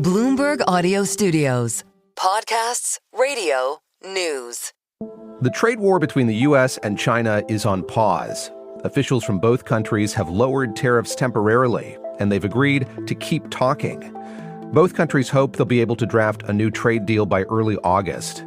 Bloomberg Audio Studios. Podcasts, radio, news. The trade war between the U.S. and China is on pause. Officials from both countries have lowered tariffs temporarily, and they've agreed to keep talking. Both countries hope they'll be able to draft a new trade deal by early August.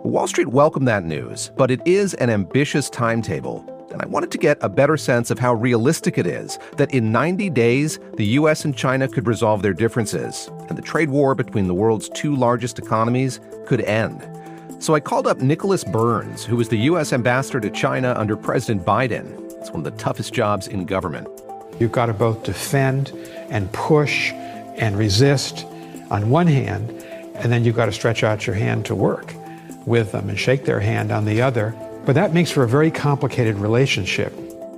Wall Street welcomed that news, but it is an ambitious timetable. And I wanted to get a better sense of how realistic it is that in 90 days, the U.S. and China could resolve their differences, and the trade war between the world's two largest economies could end. So I called up Nicholas Burns, who was the U.S. ambassador to China under President Biden. It's one of the toughest jobs in government. You've got to both defend and push and resist on one hand, and then you've got to stretch out your hand to work with them and shake their hand on the other. But that makes for a very complicated relationship.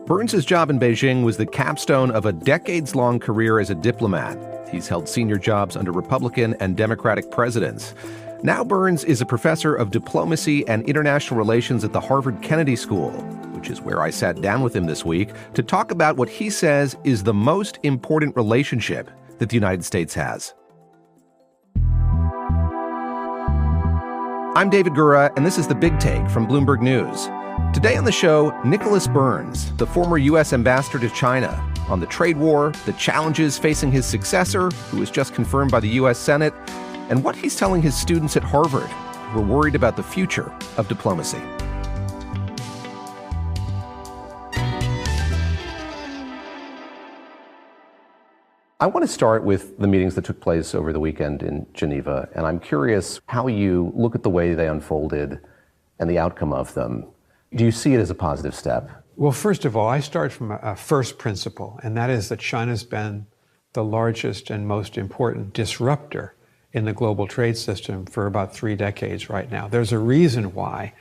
Burns' job in Beijing was the capstone of a decades-long career as a diplomat. He's held senior jobs under Republican and Democratic presidents. Now Burns is a professor of diplomacy and international relations at the Harvard Kennedy School, which is where I sat down with him this week to talk about what he says is the most important relationship that the United States has. I'm David Gura, and this is The Big Take from Bloomberg News. Today on the show, Nicholas Burns, the former U.S. ambassador to China, on the trade war, the challenges facing his successor, who was just confirmed by the U.S. Senate, and what he's telling his students at Harvard, who are worried about the future of diplomacy. I want to start with the meetings that took place over the weekend in Geneva, and I'm curious how you look at the way they unfolded and the outcome of them. Do you see it as a positive step? Well, first of all, I start from a first principle, and that is that China's been the largest and most important disruptor in the global trade system for about 3 decades right now. There's a reason why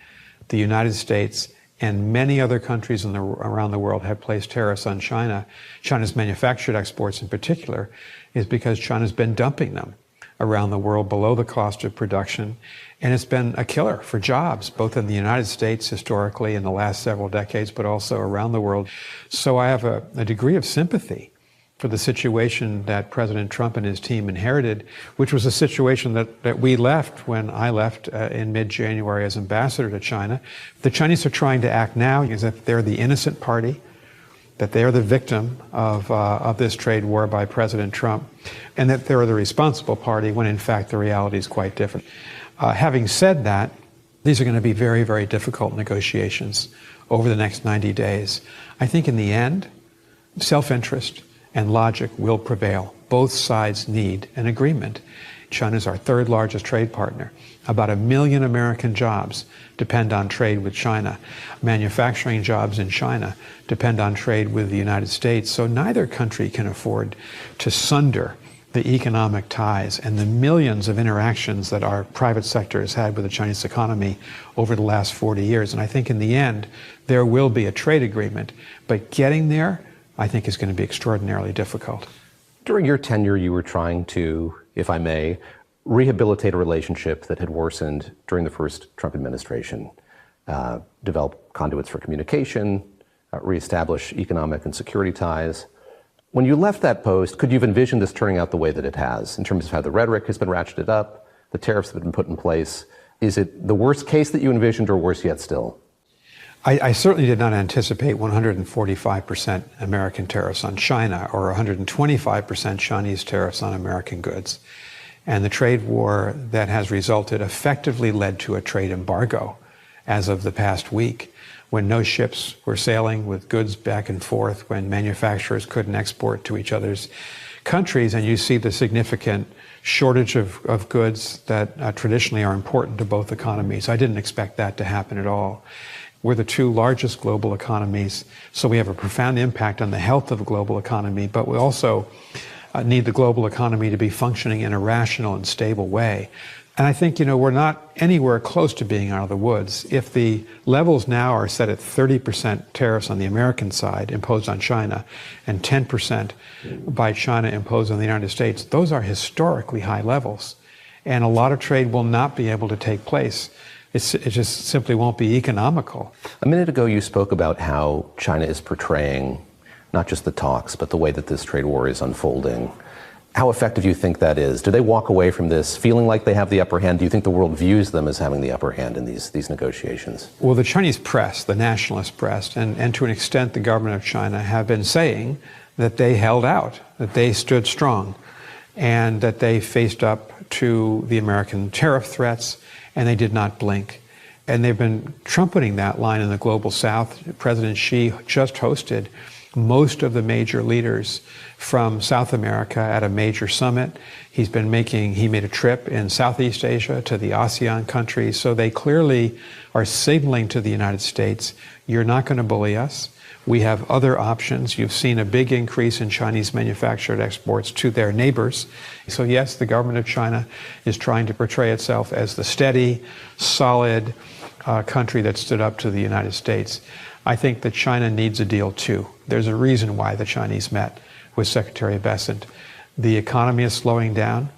the United States and many other countries around the world have placed tariffs on China. China's manufactured exports in particular is because China's been dumping them around the world below the cost of production. And it's been a killer for jobs, both in the United States historically in the last several decades, but also around the world. So I have a degree of sympathy for the situation that President Trump and his team inherited, which was a situation that we left when I left in mid-January as ambassador to China. The Chinese are trying to act now as if they're the innocent party, that they're the victim of this trade war by President Trump, and that they're the responsible party when in fact the reality is quite different. Having said that, these are going to be very, very difficult negotiations over the next 90 days. I think in the end, self-interest and logic will prevail. Both sides need an agreement. China's our third largest trade partner. About 1 million American jobs depend on trade with China. Manufacturing jobs in China depend on trade with the United States. So neither country can afford to sunder the economic ties and the millions of interactions that our private sector has had with the Chinese economy over the last 40 years. And I think in the end, there will be a trade agreement. But getting there, I think, is going to be extraordinarily difficult. During your tenure, you were trying to, if I may, rehabilitate a relationship that had worsened during the first Trump administration, develop conduits for communication, reestablish economic and security ties. When you left that post, could you have envisioned this turning out the way that it has, in terms of how the rhetoric has been ratcheted up, the tariffs that have been put in place? Is it the worst case that you envisioned, or worse yet still? I certainly did not anticipate 145% American tariffs on China or 125% Chinese tariffs on American goods. And the trade war that has resulted effectively led to a trade embargo as of the past week, when no ships were sailing with goods back and forth, when manufacturers couldn't export to each other's countries, and you see the significant shortage of goods that traditionally are important to both economies. I didn't expect that to happen at all. We're the two largest global economies, so we have a profound impact on the health of the global economy, but we also need the global economy to be functioning in a rational and stable way. And I think, we're not anywhere close to being out of the woods. If the levels now are set at 30% tariffs on the American side imposed on China and 10% by China imposed on the United States, those are historically high levels. And a lot of trade will not be able to take place. It just simply won't be economical. A minute ago, you spoke about how China is portraying not just the talks, but the way that this trade war is unfolding How effective do you think that is? Do they walk away from this feeling like they have the upper hand? Do you think the world views them as having the upper hand in these negotiations? Well, the Chinese press, the nationalist press, and to an extent the government of China have been saying that they held out, that they stood strong, and that they faced up to the American tariff threats, and they did not blink. And they've been trumpeting that line in the global south. President Xi just hosted most of the major leaders from South America at a major summit. He made a trip in Southeast Asia to the ASEAN countries. So they clearly are signaling to the United States, you're not going to bully us. We have other options. You've seen a big increase in Chinese manufactured exports to their neighbors. So yes, the government of China is trying to portray itself as the steady, solid country that stood up to the United States. I think that China needs a deal too. There's a reason why the Chinese met with Secretary Bessent. The economy is slowing down.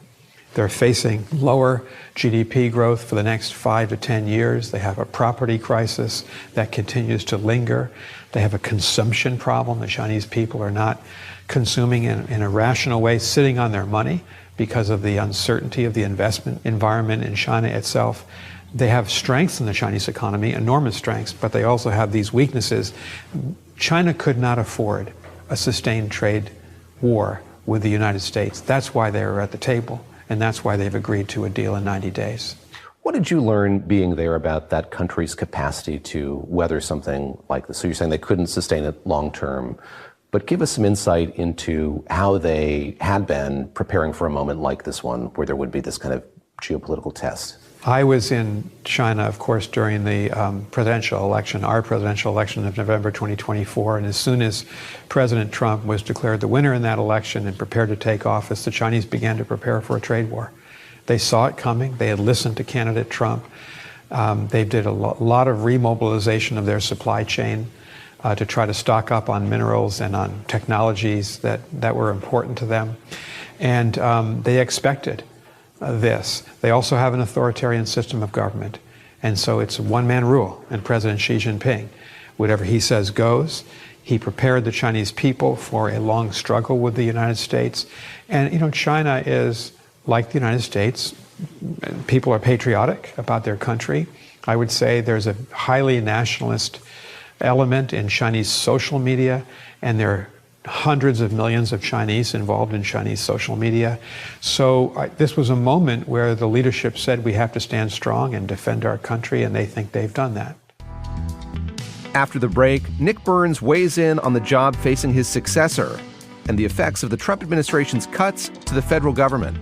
They're facing lower GDP growth for the next 5 to 10 years. They have a property crisis that continues to linger. They have a consumption problem. The Chinese people are not consuming in a rational way, sitting on their money because of the uncertainty of the investment environment in China itself. They have strengths in the Chinese economy, enormous strengths, but they also have these weaknesses. China could not afford a sustained trade war with the United States. That's why they are at the table, and that's why they've agreed to a deal in 90 days. What did you learn being there about that country's capacity to weather something like this? So you're saying they couldn't sustain it long term, but give us some insight into how they had been preparing for a moment like this one, where there would be this kind of geopolitical test. I was in China, of course, during the presidential election, our presidential election of November 2024. And as soon as President Trump was declared the winner in that election and prepared to take office, the Chinese began to prepare for a trade war. They saw it coming. They had listened to candidate Trump. They did a lot of remobilization of their supply chain to try to stock up on minerals and on technologies that were important to them. And they expected this. They also have an authoritarian system of government. And so it's a one-man rule. And President Xi Jinping, whatever he says goes. He prepared the Chinese people for a long struggle with the United States. And, you know, China is like the United States. People are patriotic about their country. I would say there's a highly nationalist element in Chinese social media, and there are hundreds of millions of Chinese involved in Chinese social media. So this was a moment where the leadership said we have to stand strong and defend our country, and they think they've done that. After the break, Nick Burns weighs in on the job facing his successor and the effects of the Trump administration's cuts to the federal government.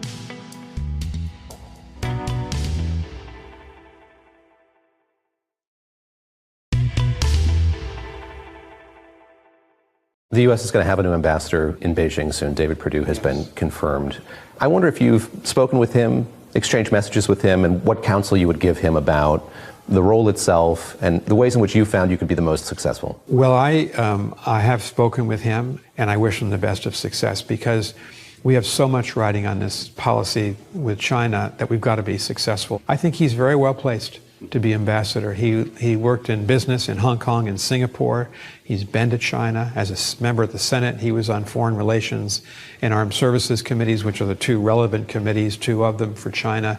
The U.S. is going to have a new ambassador in Beijing soon. David Perdue has been confirmed. I wonder if you've spoken with him, exchanged messages with him, and what counsel you would give him about the role itself and the ways in which you found you could be the most successful. Well, I have spoken with him, and I wish him the best of success, because we have so much riding on this policy with China that we've got to be successful. I think he's very well placed to be ambassador. He worked in business in Hong Kong and Singapore. He's been to China as a member of the Senate. He was on foreign relations and armed services committees, which are the two relevant committees, two of them for China,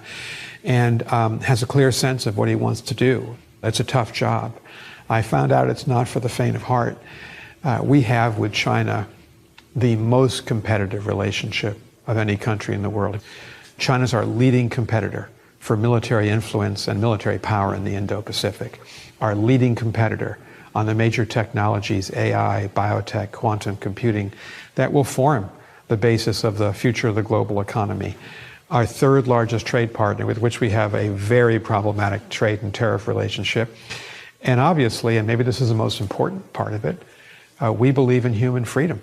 and has a clear sense of what he wants to do. It's a tough job. I found out it's not for the faint of heart. We have with China the most competitive relationship of any country in the world. China's our leading competitor for military influence and military power in the Indo-Pacific, our leading competitor on the major technologies, AI, biotech, quantum computing, that will form the basis of the future of the global economy. Our third largest trade partner, with which we have a very problematic trade and tariff relationship. And obviously, and maybe this is the most important part of it, we believe in human freedom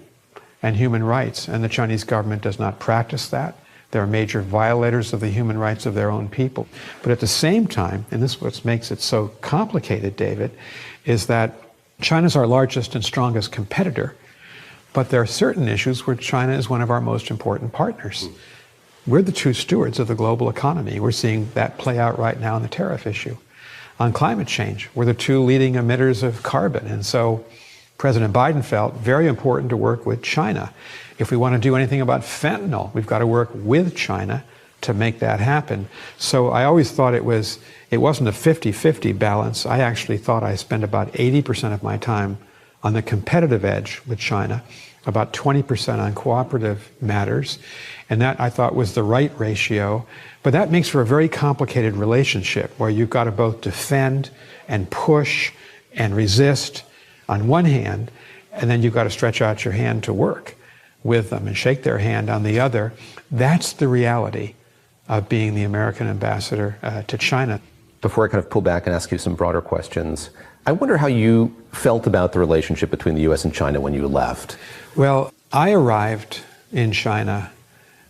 and human rights, and the Chinese government does not practice that. They're major violators of the human rights of their own people. But at the same time, and this is what makes it so complicated, David, is that China's our largest and strongest competitor, but there are certain issues where China is one of our most important partners. We're the two stewards of the global economy. We're seeing that play out right now in the tariff issue. On climate change, we're the two leading emitters of carbon, and so President Biden felt very important to work with China. If we want to do anything about fentanyl, we've got to work with China to make that happen. So I always thought it wasn't a 50-50 balance. I actually thought I spent about 80% of my time on the competitive edge with China, about 20% on cooperative matters, and that I thought was the right ratio. But that makes for a very complicated relationship where you've got to both defend and push and resist on one hand, and then you've got to stretch out your hand to work with them and shake their hand on the other. That's the reality of being the American ambassador to China. Before I kind of pull back and ask you some broader questions, I wonder how you felt about the relationship between the U.S. and China when you left. Well, I arrived in China,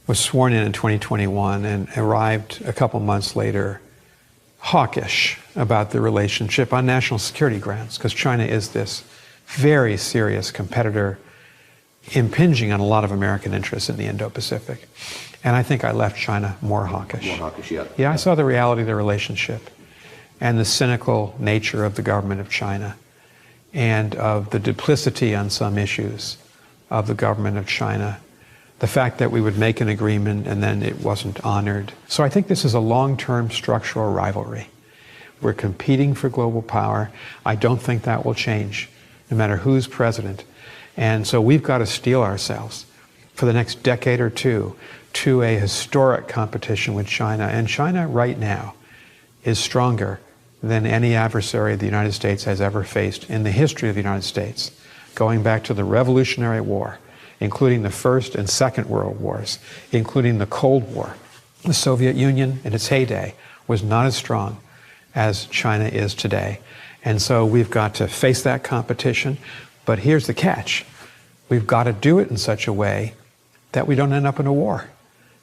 was sworn in 2021, and arrived a couple months later hawkish about the relationship on national security grounds, because China is this very serious competitor impinging on a lot of American interests in the Indo-Pacific. And I think I left China more hawkish. More hawkish, yeah. Yeah, I saw the reality of the relationship and the cynical nature of the government of China and of the duplicity on some issues of the government of China. The fact that we would make an agreement and then it wasn't honored. So I think this is a long-term structural rivalry. We're competing for global power. I don't think that will change, no matter who's president. And so we've got to steel ourselves for the next decade or two to a historic competition with China. And China right now is stronger than any adversary the United States has ever faced in the history of the United States, going back to the Revolutionary War, including the First and Second World Wars, including the Cold War. The Soviet Union in its heyday was not as strong as China is today. And so we've got to face that competition. But here's the catch. We've got to do it in such a way that we don't end up in a war,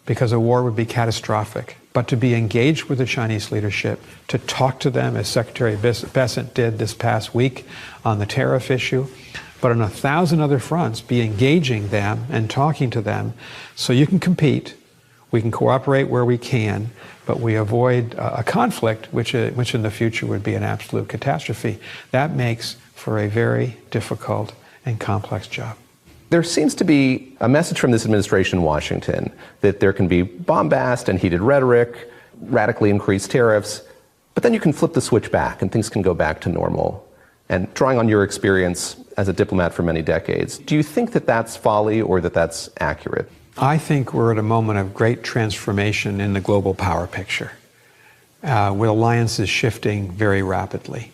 because a war would be catastrophic. But to be engaged with the Chinese leadership, to talk to them, as Secretary Bessent did this past week on the tariff issue, but on 1,000 other fronts, be engaging them and talking to them so you can compete, we can cooperate where we can, but we avoid a conflict which in the future would be an absolute catastrophe. That makes for a very difficult and complex job. There seems to be a message from this administration in Washington that there can be bombast and heated rhetoric, radically increased tariffs, but then you can flip the switch back and things can go back to normal. And drawing on your experience as a diplomat for many decades, do you think that that's folly or that that's accurate? I think we're at a moment of great transformation in the global power picture, with alliances shifting very rapidly.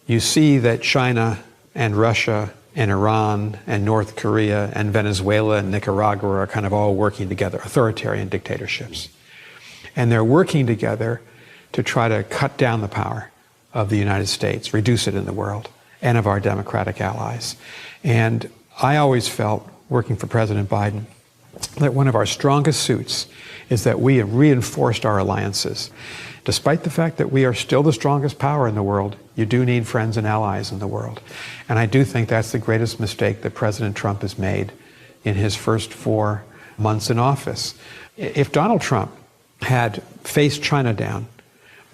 You see that China and Russia and Iran and North Korea and Venezuela and Nicaragua are kind of all working together, authoritarian dictatorships. And they're working together to try to cut down the power of the United States, reduce it in the world, and of our democratic allies. And I always felt, working for President Biden, that one of our strongest suits is that we have reinforced our alliances. Despite the fact that we are still the strongest power in the world, you do need friends and allies in the world. And I do think that's the greatest mistake that President Trump has made in his first 4 months in office. If Donald Trump had faced China down,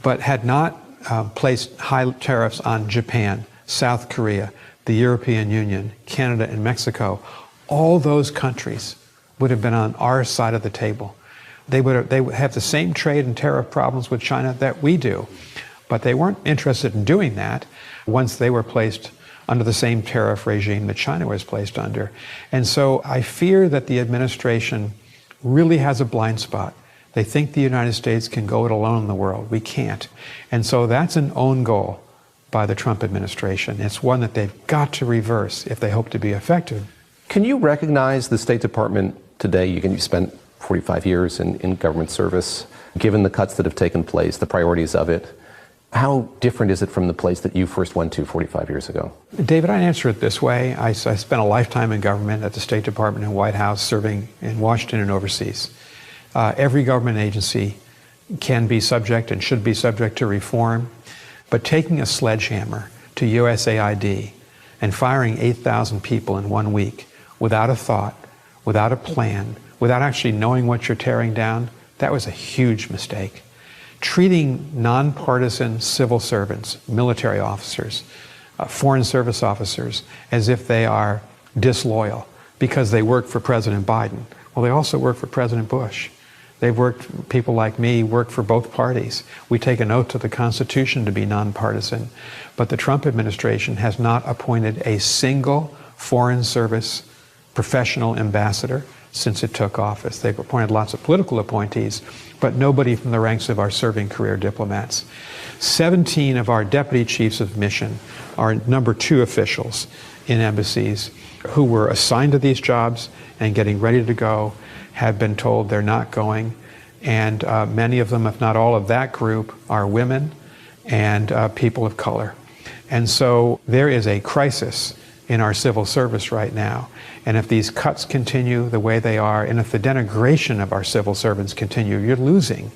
but had not placed high tariffs on Japan, South Korea, the European Union, Canada, and Mexico, all those countries would have been on our side of the table. They would have the same trade and tariff problems with China that we do, but they weren't interested in doing that once they were placed under the same tariff regime that China was placed under. And so I fear that the administration really has a blind spot. They think the United States can go it alone in the world. We can't. And so that's an own goal by the Trump administration. It's one that they've got to reverse if they hope to be effective. Can you recognize the State Department today? You spent 45 years in government service. Given the cuts that have taken place, the priorities of it, how different is it from the place that you first went to 45 years ago? David, I'd answer it this way. I spent a lifetime in government at the State Department and White House, serving in Washington and overseas. Every government agency can be subject and should be subject to reform, but taking a sledgehammer to USAID and firing 8,000 people in 1 week without a thought, without a plan, without actually knowing what you're tearing down, that was a huge mistake. Treating nonpartisan civil servants, military officers, foreign service officers as if they are disloyal because they work for President Biden. Well, they also work for President Bush. People like me work for both parties. We take an oath to the Constitution to be nonpartisan. But the Trump administration has not appointed a single foreign service professional ambassador since it took office. They've appointed lots of political appointees, but nobody from the ranks of our serving career diplomats. 17 of our deputy chiefs of mission are number 2 officials in embassies who were assigned to these jobs and getting ready to go have been told they're not going. And many of them, if not all of that group, are women and people of color. And so there is a crisis in our civil service right now. And if these cuts continue the way they are, and if the denigration of our civil servants continue, you're losing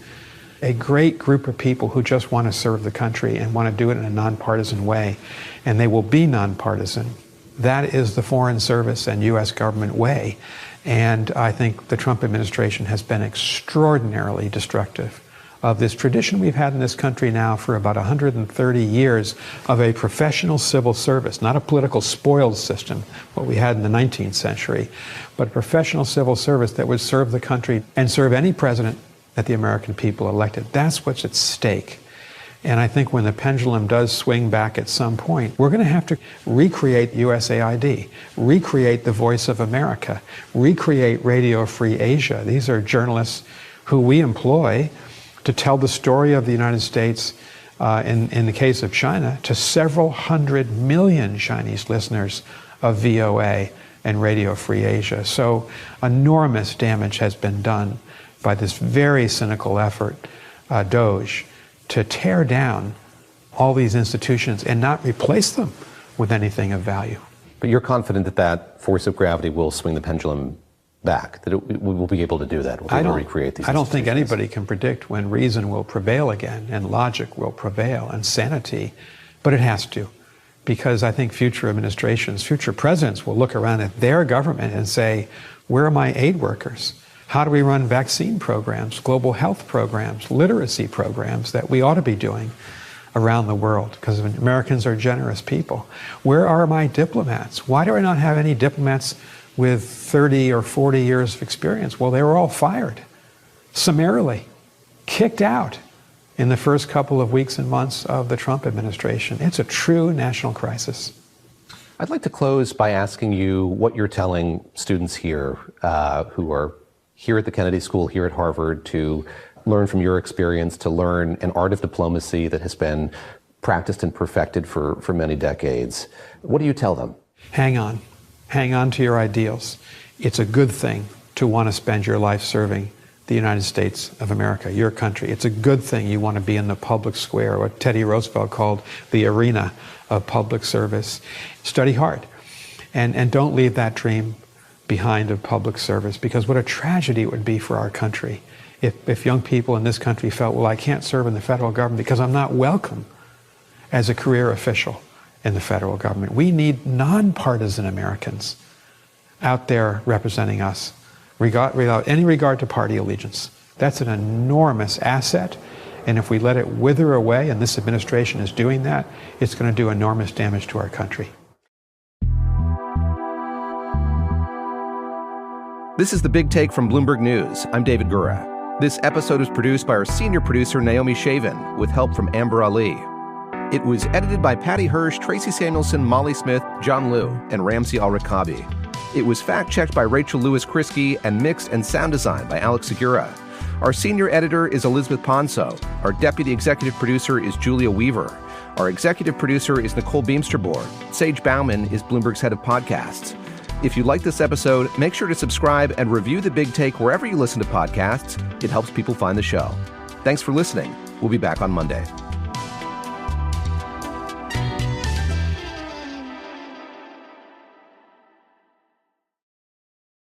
a great group of people who just want to serve the country and want to do it in a nonpartisan way. And they will be nonpartisan. That is the Foreign Service and U.S. government way. And I think the Trump administration has been extraordinarily destructive of this tradition we've had in this country now for about 130 years of a professional civil service, not a political spoils system, what we had in the 19th century, but a professional civil service that would serve the country and serve any president that the American people elected. That's what's at stake. And I think when the pendulum does swing back at some point, we're going to have to recreate USAID, recreate the Voice of America, recreate Radio Free Asia. These are journalists who we employ to tell the story of the United States, in the case of China, to several hundred million Chinese listeners of VOA and Radio Free Asia. So enormous damage has been done by this very cynical effort, DOGE, to tear down all these institutions and not replace them with anything of value. But you're confident that that force of gravity will swing the pendulum back, that we will be able to do that? We'll be able to recreate these. I don't think anybody can predict when reason will prevail again and logic will prevail and sanity, but it has to. Because I think future administrations, future presidents will look around at their government and say, where are my aid workers? How do we run vaccine programs, global health programs, literacy programs that we ought to be doing around the world? Because Americans are generous people. Where are my diplomats? Why do I not have any diplomats with 30 or 40 years of experience? Well, they were all fired, summarily, kicked out in the first couple of weeks and months of the Trump administration. It's a true national crisis. I'd like to close by asking you what you're telling students here who are here at the Kennedy School, here at Harvard, to learn from your experience, to learn an art of diplomacy that has been practiced and perfected for many decades. What do you tell them? Hang on. Hang on to your ideals. It's a good thing to want to spend your life serving the United States of America, your country. It's a good thing you want to be in the public square, what Teddy Roosevelt called the arena of public service. Study hard. And don't leave that dream behind of public service, because what a tragedy it would be for our country if young people in this country felt, well, I can't serve in the federal government because I'm not welcome as a career official in the federal government. We need nonpartisan Americans out there representing us without any regard to party allegiance. That's an enormous asset, and if we let it wither away, and this administration is doing that, it's going to do enormous damage to our country. This is The Big Take from Bloomberg News. I'm David Gura. This episode was produced by our senior producer, Naomi Shavin, with help from Amber Ali. It was edited by Patty Hirsch, Tracy Samuelson, Molly Smith, John Liu, and Ramsey Al-Rakabi. It was fact-checked by Rachel Lewis-Krisky and mixed and sound designed by Alex Segura. Our senior editor is Elizabeth Ponso. Our deputy executive producer is Julia Weaver. Our executive producer is Nicole Beamsterboer. Sage Bauman is Bloomberg's head of podcasts. If you like this episode, make sure to subscribe and review The Big Take wherever you listen to podcasts. It helps people find the show. Thanks for listening. We'll be back on Monday.